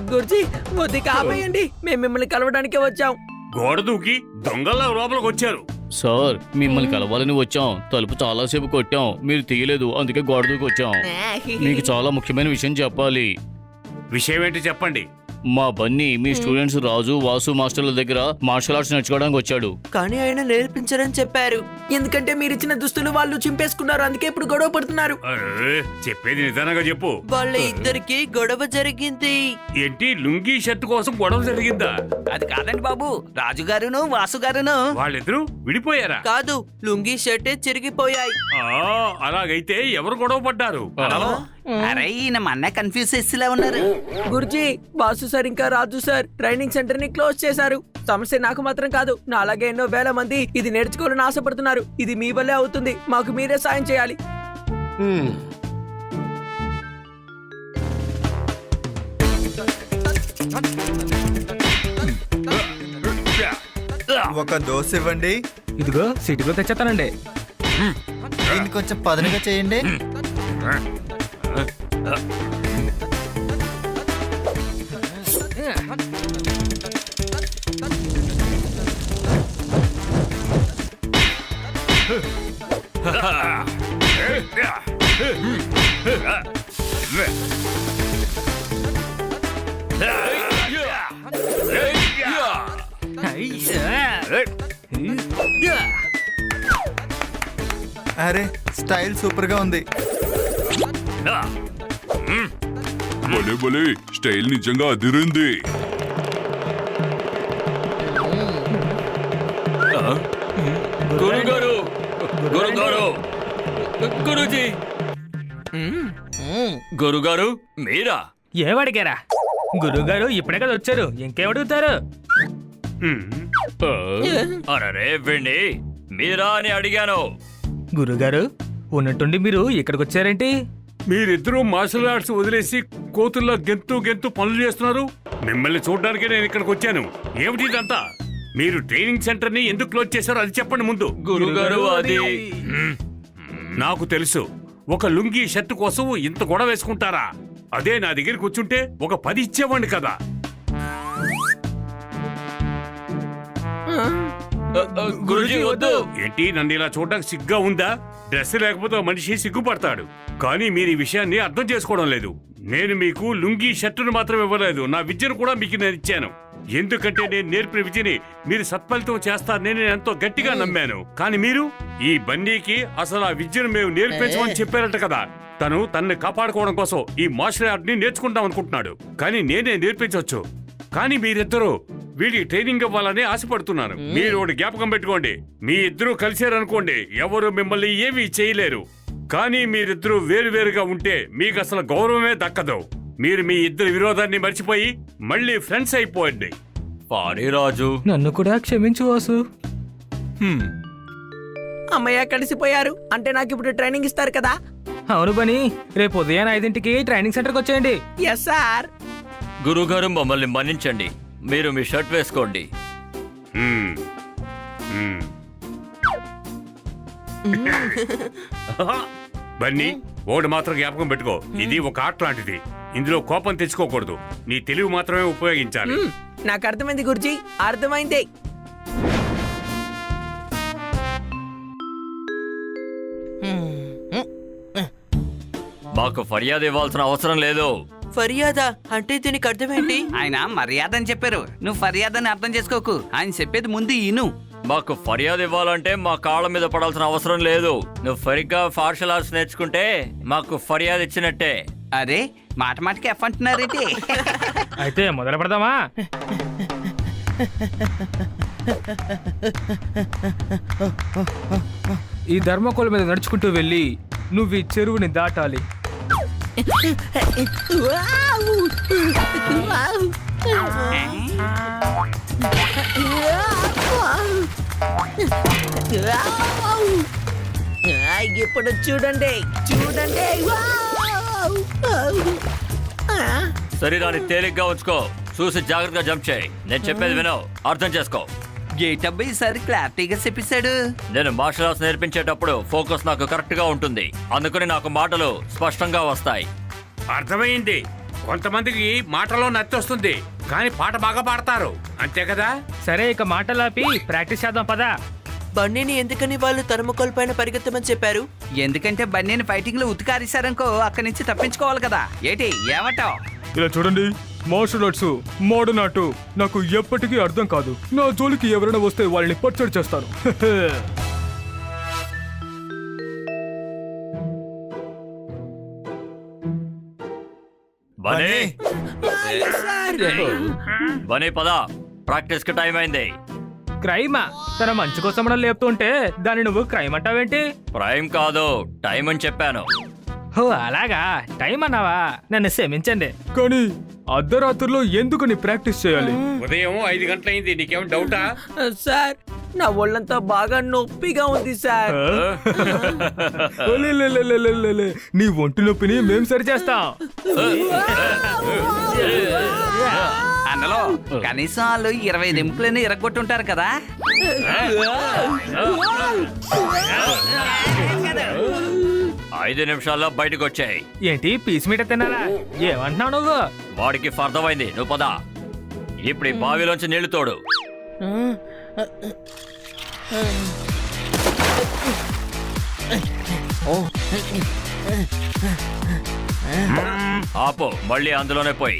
గురుజీ, కొద్దిగా ఆపేయండి, మేము మిమ్మల్ని కలవడానికే వచ్చాం. గోడ దూకి దొంగల్లా లోపలికి వచ్చారు. సార్, మిమ్మల్ని కలవాలని వచ్చాం. తలుపు చాలాసేపు కొట్టాం, మీరు తీయలేదు, అందుకే గోడ దూకి వచ్చాం. మీకు చాలా ముఖ్యమైన విషయం చెప్పాలి. విషయం ఏంటి చెప్పండి. మా బన్నీ మీ స్టూడెంట్స్ రాజు వాసు మాస్టర్ల దగ్గర మార్షల్ ఆర్ట్స్ నేర్చుకోవడానికి వచ్చాడు. కానీ ఆయన నేర్పించరని చెప్పారు. ఎందుకంటే మీరిచ్చిన దుస్తులు వాళ్ళు చింపేసుకున్నారు, అందుకే ఇప్పుడు గొడవ పడుతున్నారు. అరే, చెప్పేది నిదానంగా చెప్పు. వాళ్ళ ఇద్దరికి గొడవ జరిగింది. ఏంటి లుంగీ షర్ట్ కోసం గొడవ జరిగిందా? అది కాదండి బాబు, రాజుగారును వాసుగారును. వాళ్ళిద్దరూ విడిపోయారా? కాదు, లుంగీ షర్టే చిరిగిపోయాయి. అలాగైతే ఎవరు గొడవ పడ్డారు? అరే ఈయన మన్న కన్ఫ్యూజ్ చేసేలా ఉన్నారు. గురుజీ, బాసు సార్ ఇంకా రాజు సార్ ట్రైనింగ్ సెంటర్ ని క్లోజ్ చేశారు. సమస్య నాకు మాత్రం కాదు, నా అలాగే ఎన్నో వేల మంది ఇది నేర్చుకోవాలని ఆశపడుతున్నారు. ఇది మీ వల్లే అవుతుంది, మాకు మీరే సాయం చేయాలి. ఒక దోశ ఇవ్వండి. ఇదిగో సిటీలో తెచ్చేస్తానండి. దీన్ని కొంచెం పదునుగా చేయండి. అరే, స్టైల్ సూపర్ గా ఉంది. భలే భలే, స్టైల్ నిజంగా అదిరింది. గురుగారు, గురుగారు, గురుజీ, గురుగారు మీరా? ఏమడిగారా? గురుగారు ఇప్పుడే కదా వచ్చారు, ఇంకేమడుగుతారు? అరే విండి, మీరా అని అడిగాను. గురుగారు ఉన్నట్టుండి మీరు ఇక్కడికి వచ్చారేంటి? మీరిద్దరూ మార్షల్ ఆర్ట్స్ వదిలేసి కోతుల్లో గెంతు గెంతు పనులు చేస్తున్నారు. మిమ్మల్ని చూడడానికి నేను ఇక్కడికి వచ్చాను. ఏమిటి ఇదంతా? మీరు ట్రైనింగ్ సెంటర్ ని ఎందుకు క్లోజ్ చేశారో అది చెప్పండి ముందు. గురుగారు అది నాకు తెలుసు, ఒక లుంగీ షర్ట్ కోసం ఇంత గొడవ వేసుకుంటారా? అదే నా దగ్గరికి వచ్చుంటే ఒక 10 ఇచ్చేవాడిని కదా. గురుజీ వద్దు. ఏంటి నన్ను ఇలా చూడడానికి సిగ్గా ఉందా? డ్రెస్ లేకపోతే మనిషి సిగ్గుపడతాడు. కానీ మీరు ఈ విషయాన్ని అర్థం చేసుకోవడం లేదు. నేను మీకు లుంగీ షర్టును మాత్రం ఇవ్వలేదు, నా విద్యను కూడా మీకు నేను ఇచ్చాను. ఎందుకంటే నేను నేర్పిన విద్యని మీరు సత్ఫలితం చేస్తారని నేను ఎంతో గట్టిగా నమ్మాను. కానీ మీరు ఈ బన్నీకి అసలు ఆ విద్యను మేము నేర్పించమని చెప్పారంట కదా. తనని కాపాడుకోవడం కోసం ఈ మార్షల్ ఆర్ట్ ని నేర్చుకుంటాం అనుకుంటున్నాడు. కానీ నేనే నేర్పించవచ్చు. కానీ మీరిద్దరూ వీడికి ట్రైనింగ్ ఇవ్వాలని ఆశపడుతున్నాను. మీరు ఒకటి జ్ఞాపకం పెట్టుకోండి, మీ ఇద్దరూ కలిశారనుకోండి ఎవరు మిమ్మల్ని ఏమీ చేయలేరు. కానీ మీరిద్దరూ వేరువేరుగా ఉంటే మీకు అసలు గౌరవమే దక్కదు. మీరు మీ ఇద్దరు విరోధాన్ని మర్చిపోయి మళ్ళీ ఫ్రెండ్స్ అయిపోండి. పారి రాజు, నన్ను కూడా క్షమించు వాసు. అమ్మయ్య, కలిసిపోయారు అంటే నాకు ఇప్పుడు ట్రైనింగ్ ఇస్తారు కదా. అవును బని, రేపు ఉదయం 5ంటికి ట్రైనింగ్ సెంటర్కి వచ్చేయండి. Yes sir. గురుగారు మమ్మల్ని మన్నించండి. మీరు మీ షర్ట్ వేసుకోండి. బన్నీ, ఓడి మాత్రం జ్ఞాపకం పెట్టుకో, ఇది ఒక ఆట లాంటిది. ఇందులో కోపం తెచ్చుకోకూడదు. నీ తెలివి మాత్రమే ఉపయోగించాలి. నాకు అర్థమైంది గురుజీ, అర్థమైంది. మాకు ఫర్యాదు ఇవ్వాల్సిన అవసరం లేదు. ఫర్యాదా అంటే దీనికి అర్థమేంటి? ఆయన మర్యాద అని చెప్పారు, నువ్వు ఫర్యాద అని అర్థం చేసుకోకు. ఆయన చెప్పేది ముందు ఈను. మాకు ఫర్యాదు ఇవ్వాలంటే మా కాళ్ళ మీద పడాల్సిన అవసరం లేదు. నువ్వు సరిగ్గా మార్షల్ ఆర్ట్స్ నేర్చుకుంటే మాకు ఫర్యాదు ఇచ్చినట్టే. అరే మాట మాటకి ఎఫ్ అంటున్నారేంటి? అయితే మొదలు పెడదామా? ఈ ధర్మకోల్ మీద నడుచుకుంటూ వెళ్ళి నువ్వు ఈ చెరువుని దాటాలి. ఇప్పుడు చూడండి చూడండి. శరీరాన్ని తేలిగ్గా ఉంచుకో, చూసి జాగ్రత్తగా జంప్ చేయి. నేను చెప్పేది వినో, అర్థం చేసుకో. గేట్ అబ్బాయి ఈసారి క్లారిటీగా చెప్పేశాడు. నేను మార్షల్ ఆర్ట్స్ నేర్పించేటప్పుడు ఫోకస్ నాకు కరెక్ట్ గా ఉంటుంది, అందుకని నాకు మాటలు స్పష్టంగా వస్తాయి. అర్థమైంది. కొంతమందికి మాటలో నత్తి వస్తుంది, కానీ పాట బాగా పాడతారు, అంతే కదా. సరే ఇక మాటలాపి ప్రాక్టీస్ చేద్దాం పదా. బన్నీని ఎందుకని వాళ్ళు థర్మకోల్ పైన పరిగెత్తమని చెప్పారు? ఎందుకంటే బన్నీని ఫైటింగ్ లో ఉతికారేశారనుకో అక్కడి నుంచి తప్పించుకోవాలి కదా. ఏటి ఏమంటావు? ఇలా చూడండి, మార్షల్ ఆర్ట్స్ మోడర్న్ ఆర్ట్ నాకు ఎప్పటికీ అర్థం కాదు. నా జోలికి ఎవరైనా వస్తే వాళ్ళని పచ్చడి చేస్తాను. బనీ బనీ పద, ప్రాక్టీస్ కి టైం అయింది. క్రైమా? తన మంచి కోసం మనం లేపుతుంటే దాన్ని నువ్వు క్రైమ్ అంటావేంటి? ప్రైమ్ కాదు, టైం అని చెప్పాను. ఓ అలాగా, టైం అన్నావా? నన్ను క్షమించండి. కానీ అర్ధరాత్రిలో ఎందుకు నీ ప్రాక్టీస్ చేయాలి? ఉదయం 5 గంటలైంది, నీకేం డౌటా? సార్ నా ఒళ్ళంతా బాగా నొప్పిగా ఉంది సార్. ఒలేలేలేలేలేలే. నీ ఒంటి నొప్పిని మేం సరి చేస్తాం. అన్నలో కనీసం వాళ్ళు 20 దింపులని ఇరగొట్టుంటారు కదా. 5 నిమిషాల్లో బయటకు వచ్చాయి. ఏంటి పీస్ మీట తిన్నారా? ఏమంటున్నావు నువ్వు? వాడికి అర్థమైంది, నువ్వు పద. ఇప్పుడు ఈ బావిలోంచి నీళ్లు తోడు. ఆపు, మళ్ళీ అందులోనే పోయి.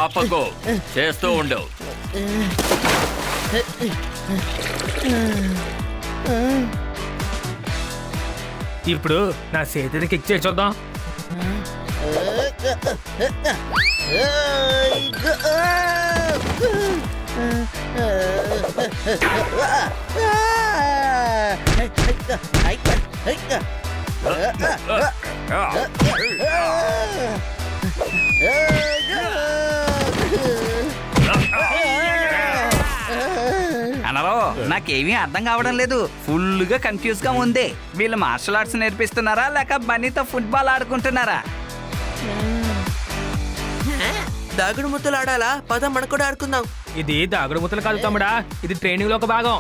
ఆపకు, చేస్తూ ఉండు. ఇప్పుడు నా చేతిని కిక్ చేసి చూద్దాం. అనలో నాకేమీ అర్థం కావడం లేదు. ఫుల్ గా కన్ఫ్యూజ్ గా ఉంది. వీళ్ళు మార్షల్ ఆర్ట్స్ నేర్పిస్తున్నారా లేక బన్నీతో ఫుట్బాల్ ఆడుకుంటున్నారా? దాగుడు ముద్దలు ఆడాలా? పద మన కూడా ఆడుకుందాం. ఇది దాగుడు ముత్తలు కాదు తమ్ముడా, ఇది ట్రైనింగ్ లో ఒక భాగం.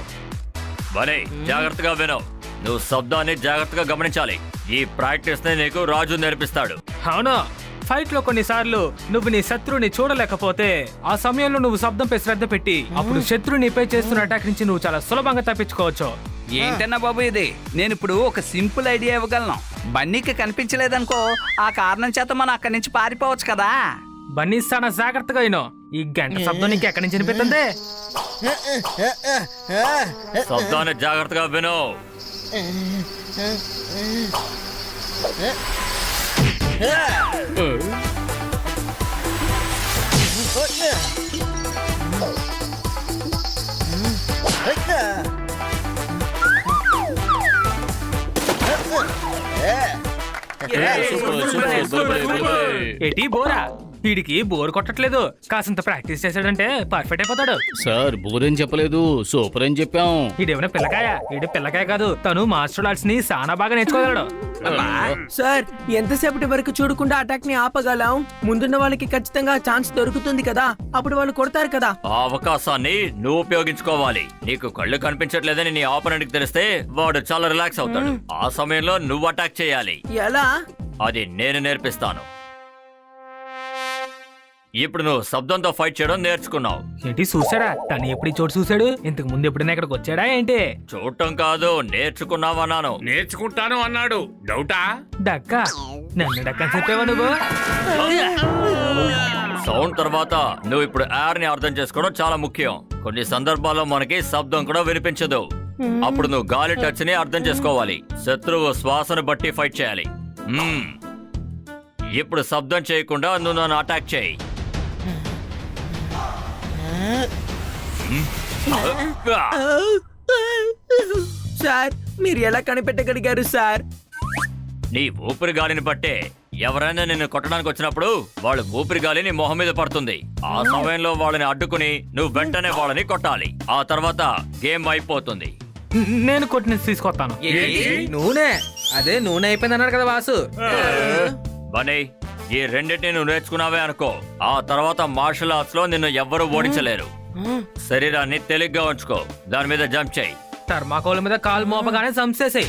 బనే, జాగ్రత్తగా విను. నువ్వు శబ్దాన్ని జాగ్రత్తగా గమనించాలి. ఈ ప్రాక్టీస్ ని నీకు రాజు నేర్పిస్తాడు. అవును, ఫైట్ లో కొన్నిసార్లు నువ్వు నీ శత్రువుని చూడలేకపోతే ఆ సమయంలో నువ్వు శబ్దంపై శ్రద్ధ పెట్టి అప్పుడు శత్రువు నీపై చేస్తున్న అటాక్ నుంచి నువ్వు చాలా సులభంగా తప్పించుకోవచ్చు. ఏంటన్నా బాబు ఇది? నేను ఇప్పుడు ఒక సింపుల్ ఐడియా ఇవ్వగలను. బన్నీకి కనిపించలేదనుకో, ఆ కారణం చేత మనం అక్కడి నుంచి పారిపోవచ్చు కదా. బన్నీ చాలా జాగ్రత్తగా అయినో. ఈ గంట శబ్దం నీకు ఎక్కడి నుంచి వినిపిస్తుంది? శబ్దాన్ని జాగ్రత్తగా విను. ఏటి బోరా? వీడికి బోర్ కొట్టట్లేదు. కాసంత ప్రాక్టీస్ చేశాడంటే పర్ఫెక్ట్ అయిపోతాడు. సార్ బోరేం చెప్పలేదు, సూపర్ అని చెప్పాం. ఈడేమైనా పిల్లకాయ? ఈడు పిల్లకాయ కాదు, తను మార్షల్ ఆర్ట్స్ ని చాలా బాగా నేర్చుకోగలడు. సార్ ఎంతసేపటి వరకు చూడకుండా అటాక్ ని ఆపగలం? ముందున్న వాళ్ళకి ఖచ్చితంగా ఛాన్స్ దొరుకుతుంది కదా, అప్పుడు వాళ్ళు కొడతారు కదా. ఆ అవకాశాన్ని నువ్వు ఉపయోగించుకోవాలి. నీకు కళ్ళు కనిపించట్లేదని నీ ఆపోనెంట్ కి తెలిస్తే వాడు చాలా రిలాక్స్ అవుతాడు. ఆ సమయంలో నువ్వు అటాక్ చేయాలి. ఎలా? అది నేను నేర్పిస్తాను. ఇప్పుడు నువ్వు శబ్దంతో ఫైట్ చేయడం నేర్చుకున్నావు. ఏంటి చూసాడా? తను ఎప్పుడు ఈ చోటు చూసాడు? ఇంతకు ముందు ఎప్పుడైనా ఇక్కడికి వచ్చాడా ఏంటి? చూడటం కాదు, నేర్చుకున్నావన్నాను. నేర్చుకుంటాను అన్నాడు, డౌటా? డక్కా? నన్ను డక్కని చెప్పావా నువ్వు? సౌండ్ తర్వాత నువ్వు ఇప్పుడు ఎయిర్ ని అర్థం చేసుకోవడం చాలా ముఖ్యం. కొన్ని సందర్భాల్లో మనకి శబ్దం కూడా వినిపించదు. అప్పుడు నువ్వు గాలి టచ్ ని అర్థం చేసుకోవాలి. శత్రువు శ్వాసను బట్టి ఫైట్ చేయాలి. ఇప్పుడు శబ్దం చేయకుండా నువ్వు నన్ను అటాక్ చేయి. సార్ మీరు ఎలా కనిపెట్టగలిగారు సార్? నీ ఊపిరి గాలిని బట్టే ఎవరైనా నిన్ను కొట్టడానికి వచ్చినప్పుడు వాళ్ళ ఊపిరి గాలి నీ మొహం మీద పడుతుంది. ఆ సమయంలో వాళ్ళని అడ్డుకుని నువ్వు వెంటనే వాళ్ళని కొట్టాలి. ఆ తర్వాత గేమ్ అయిపోతుంది. నేను కొట్టిన తీసుకొస్తాను. నూనె? అదే నూనె అయిపోయింది అన్నాడు కదా వాసు. బనీ, ఈ రెండింటిని నువ్వు నేర్చుకున్నావే అనుకో, ఆ తర్వాత మార్షల్ ఆర్ట్స్ లో నిన్ను ఎవ్వరూ ఓడించలేరు. శరీరాన్ని తేలిగ్గా ఉంచుకో, దాని మీద జంప్ చేయి. థర్మాకోల్ మీద కాలు మోపగానే సంసేసాయి.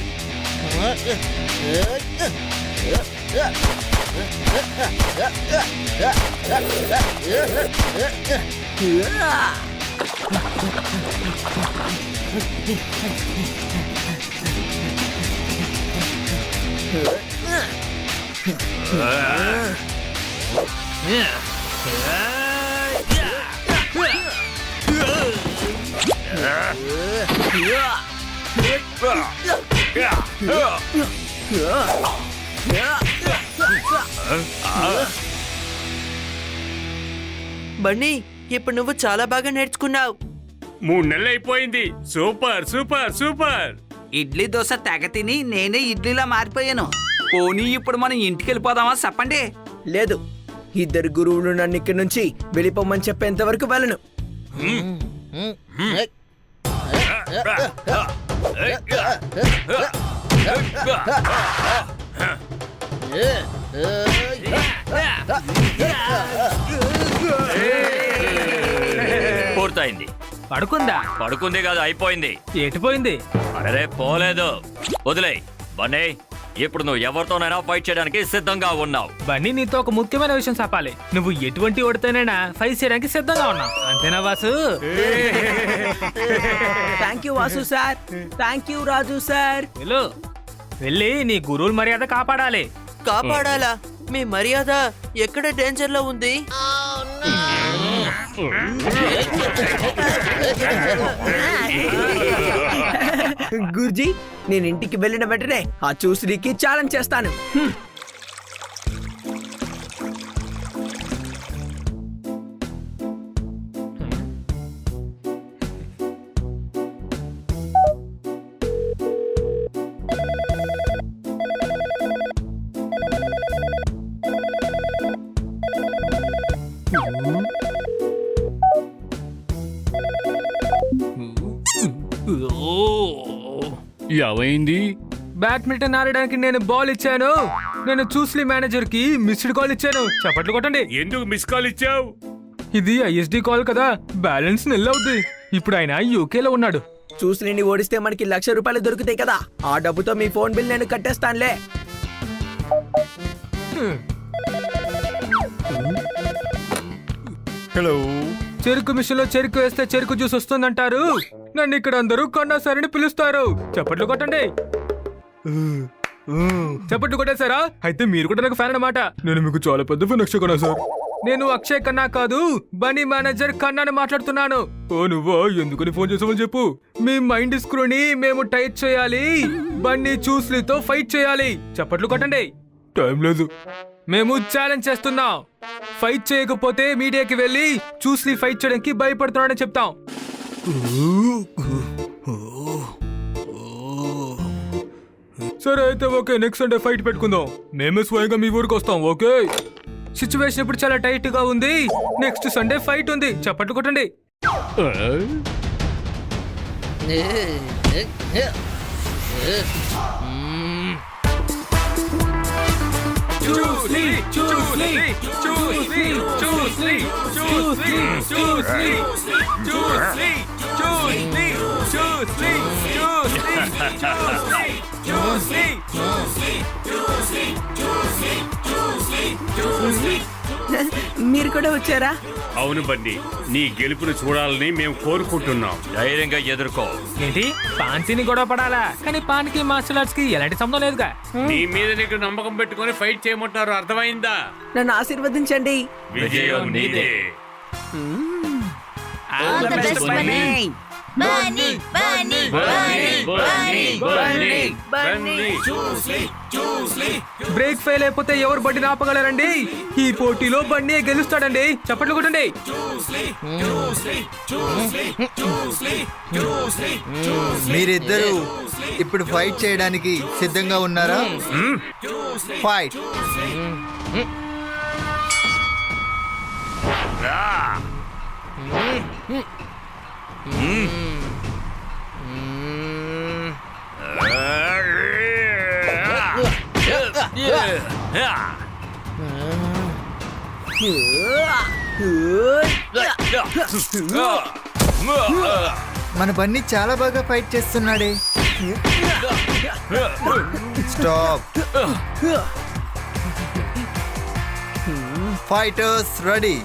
బన్నీ ఇప్పుడు నువ్వు చాలా బాగా నేర్చుకున్నావు. 3 నెలలు అయిపోయింది. Super super super. Idli dosa తెగ తిని నేనే ఇడ్లీలా మారిపోయాను. పోనీ ఇప్పుడు మనం ఇంటికి వెళ్ళిపోదామా చెప్పండి. లేదు, ఇద్దరు గురువులు నన్ను ఇక్కడి నుంచి వెళ్ళిపోమని చెప్పేంత వరకు వెళ్ళను. పూర్తయింది. పడుకుందా? పడుకుంది కాదు, అయిపోయింది. ఎటుపోయింది? అరే పోలేదు, వదిలే. బన్నీ, ఇప్పుడు నువ్వు ఎవరితోనైనా ఫైట్ చేయడానికి సిద్ధంగా ఉన్నావు. బన్నీ, నీతో ఒక ముఖ్యమైన విషయం చెప్పాలి. నువ్వు ఎటువంటి ఓడితేనైనా ఫైట్ చేయడానికి సిద్ధంగా ఉన్నావు, అంతేనా Vasu? Thank you Vasu sir. Thank you Raju sir. వెళ్ళు, వెళ్ళి నీ గురువుల మర్యాద కాపాడాలి. కాపాడాలా? మీ మర్యాద ఎక్కడ డేంజర్ లో ఉంది? గురుజీ, నేను ఇంటికి వెళ్ళిన వెంటనే ఆ చూసికి ఛాలెంజ్ చేస్తాను. ఏమైంది? బ్యాడ్మింటన్ ఆడడానికి నేను బాల్ ఇచ్చాను. నేను చూస్లీ మేనేజర్ కి మిస్డ్ కాల్ ఇచ్చాను. చప్పట్లు కొట్టండి. ఎందుకు మిస్ కాల్ ఇచ్చావు? ఇది ఐఎస్డి కాల్ కదా, బ్యాలెన్స్ నిల్ అవుద్ది. ఇప్పుడు ఆయన యూకేలో ఉన్నాడు. చూసిని ఓడిస్తే మనకి ₹1,00,000 దొరుకుతాయి కదా. ఆ డబ్బుతో మీ ఫోన్ బిల్ నేను కట్టేస్తానులే. హలో. చెరుకు మిషన్ లో చెరుకు వేస్తే చెరుకు జ్యూస్ వస్తుందంటారు. నన్ను ఇక్కడ అందరూ కన్నా సరిని పిలుస్తారు. చప్పట్లు కొట్టండి. చప్పట్లు కొట్టేశారా? అయితే మీరు కూడా నాకు ఫ్యాన్ అన్నమాట. నేను మీకు చాలా పెద్ద ఫ్యాన్ అక్షయ్ ఖన్నా సార్. నేను అక్షయ్ ఖన్నా కాదు, బనీ మేనేజర్ ఖన్నాని మాట్లాడుతున్నాను. ఓ నువ్వా? ఎందుకని ఫోన్ చేసావని చెప్పు. మీ మైండ్ స్క్రూని మేము టైట్ చేయాలి. బన్నీ చూస్లీతో ఫైట్ చేయాలి. చప్పట్లు కొట్టండి. టైం లేదు. మేము ఛాలెంజ్ చేస్తున్నాం. ఫైట్ చేయకపోతే మీడియాకి వెళ్ళి చూస్లీ ఫైట్ చేయడానికి భయపడుతున్నాడని చెప్తాం. సరే అయితే ఓకే, నెక్స్ట్ సండే ఫైట్ పెట్టుకుందాం. మేమే స్వయంగా మీ ఊరికి వస్తాం. ఓకే? సిచ్యువేషన్ ఇప్పుడు చాలా టైట్ గా ఉంది. నెక్స్ట్ సండే ఫైట్ ఉంది. చప్పట్లు కొట్టండి. మీరు కూడా వచ్చారా? అవును బండి, నీ గెలుపును చూడాలని మేము కోరుకుంటున్నాం. ధైర్యంగా ఎదుర్కో. ఏంటి, పాంచీని గొడవ పడాలా? కానీ పాన్కి మార్షల్ ఆర్ట్స్ కి ఎలాంటి సంబంధం లేదుగా. నీ మీద నీకు నమ్మకం పెట్టుకొని ఫైట్ చేయమంటారు, అర్థమైందా? నన్ను ఆశీర్వదించండి. విజయం నీదే. All the best, Bunny. Bunny, Bunny, Bunny, Bunny, Bunny. Brake fail అయిపోతే ఎవరు బండిని ఆపగలరండి? ఈ పోటీలో బండి గెలుస్తాడండి. చప్పట్లు కొట్టండి. మీరిద్దరూ ఇప్పుడు ఫైట్ చేయడానికి సిద్ధంగా ఉన్నారా? ఫైట్. మన బన్నీ చాలా బాగా ఫైట్ చేస్తున్నాడే. Stop. Fighters ready.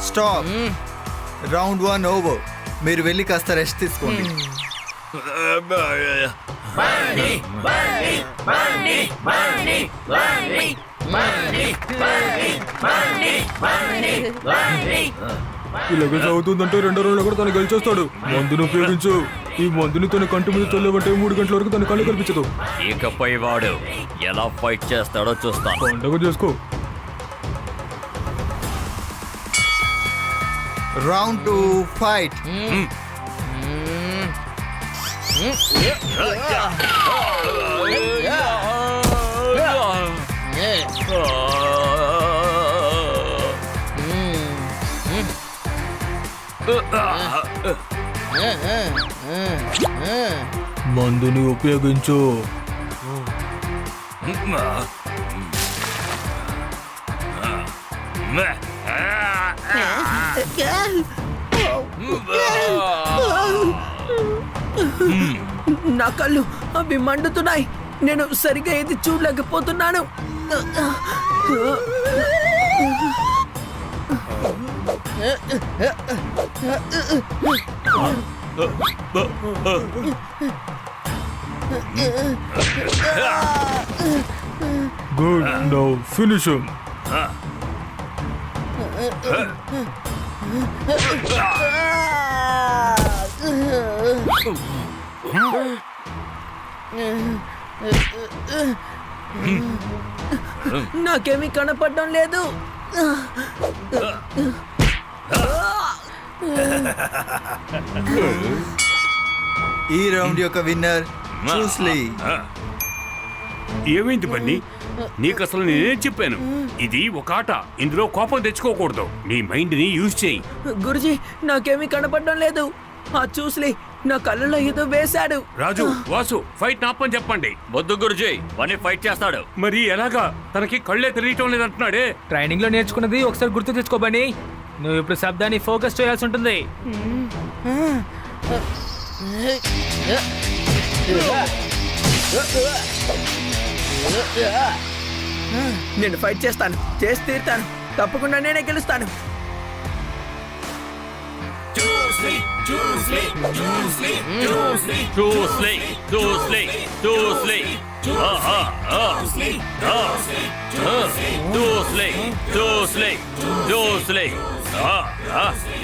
Stop. Round 1 over. మీరు వెళ్ళి కాస్త రెస్ట్ తీసుకోండి. ఇలాగే చదువుతుందంటే రెండో రోజులు కూడా తను గెలిచేస్తాడు. మందును ఉపయోగించు. ఈ మందుని తన కంటి మీద చల్లవంటే 3 గంటల వరకు తన కళ్ళు కనిపించదు. ఇకపై వాడు ఎలా ఫైట్ చేస్తాడో చూస్తాను. పండగ చేసుకో. Round 2 fight. మందుని ఉపయోగించు. నా కళ్ళు అవి మండుతున్నాయి. నేను సరిగ్గా ఏది చూడలేకపోతున్నాను. గుడ్. Now finish him. నాకేమీ కనపడడం లేదు. ఈ రౌండ్ యొక్క విన్నర్ చూస్లీ. ఏమైంది బన్నీ? నీకు అసలు నేనేం చెప్పాను? ఇది ఒక ఆట. ఇందులో కోపం తెచ్చుకోకూడదు. నీ మైండ్ ని యూజ్ చేయి. గురుజీ, నాకేమీ కనపడడం లేదు. ఆ చూస్లీ నా కళ్ళలో ఏదో వేశాడు. రాజు, వాసు, ఫైట్ నాపని చెప్పండి. వద్దు గురుజీ, బన్నీ ఫైట్ చేస్తాడు. మరి ఎలాగా? తనకి కళ్ళే తెలియటం లేదంటున్నాడే. ట్రైనింగ్ లో నేర్చుకున్నది ఒకసారి గుర్తు తెచ్చుకోబని. నువ్వు ఇప్పుడు శబ్దాన్ని ఫోకస్ చేయాల్సి ఉంటుంది. నేను ఫైట్ చేస్తాను. చేసి తీరుతాను. తప్పకుండా నేనే గెలుస్తాను.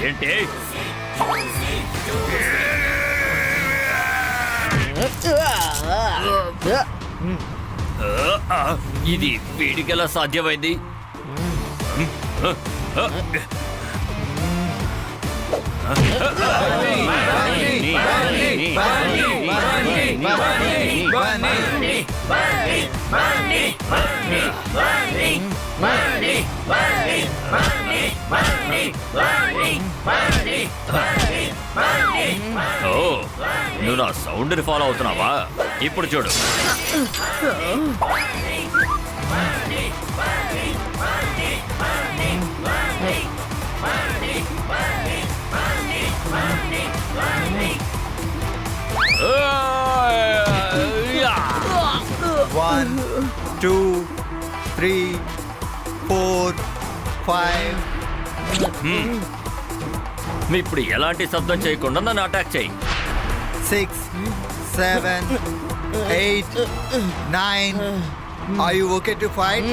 ఏంటి? ఇది వీడికెలా సాధ్యమైంది? ఓ, నువ్వు నా సౌండ్ని ఫాలో అవుతున్నావా? ఇప్పుడు చూడు. One, 2, 3, 4, 5. ఇప్పుడు ఎలాంటి శబ్దం చేయకుండా నన్ను అటాక్ చేయి. 6, 7, 8, 9. Are you okay to fight?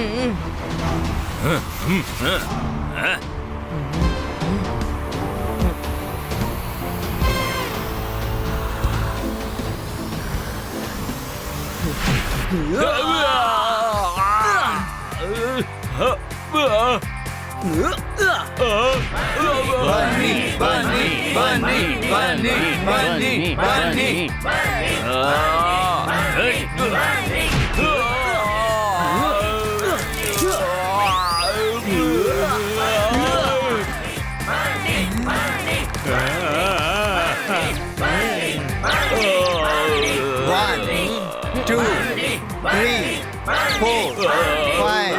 One, 2, 3, 4, 5,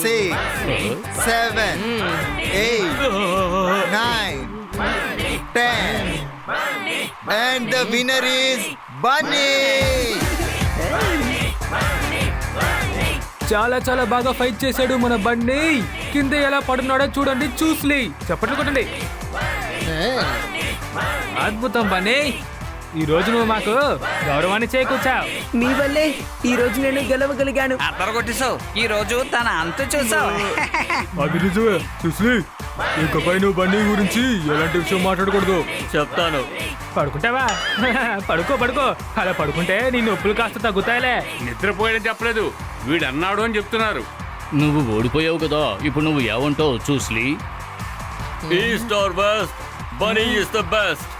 6, 7, 8, 9, 10. And the winner is Bunny. చాలా చాలా బాగా ఫైట్ చేశాడు మన బన్నీ. కింద ఎలా పడున్నాడో చూడండి, చూస్లీ చప్పట్లు కొట్టండి. అద్భుతం బన్నీ, ఈ రోజు నువ్వు మాకు గౌరవాన్ని చేకూర్చావు. మీ వల్లే ఈ రోజు నేను గెలవగలిగాను. అద్దరు కొట్టేశావు. ఈ రోజు తన అంతు చూసావు. అది నిజమే చూస్లీ. ఇకపై నువ్వు బన్నీ గురించి ఎలాంటి విషయం మాట్లాడకూడదు. చెప్తాను. పడుకుంటావా? పడుకో పడుకో. అలా పడుకుంటే నీ నొప్పులు కాస్త తగ్గుతాయిలే. నిద్రపోయాడని చెప్పలేదు, వీడు అన్నాడు అని చెప్తున్నారు. నువ్వు ఓడిపోయావు కదా, ఇప్పుడు నువ్వు ఏమంటావు చూస్లీ? East or west, Bunny is the best.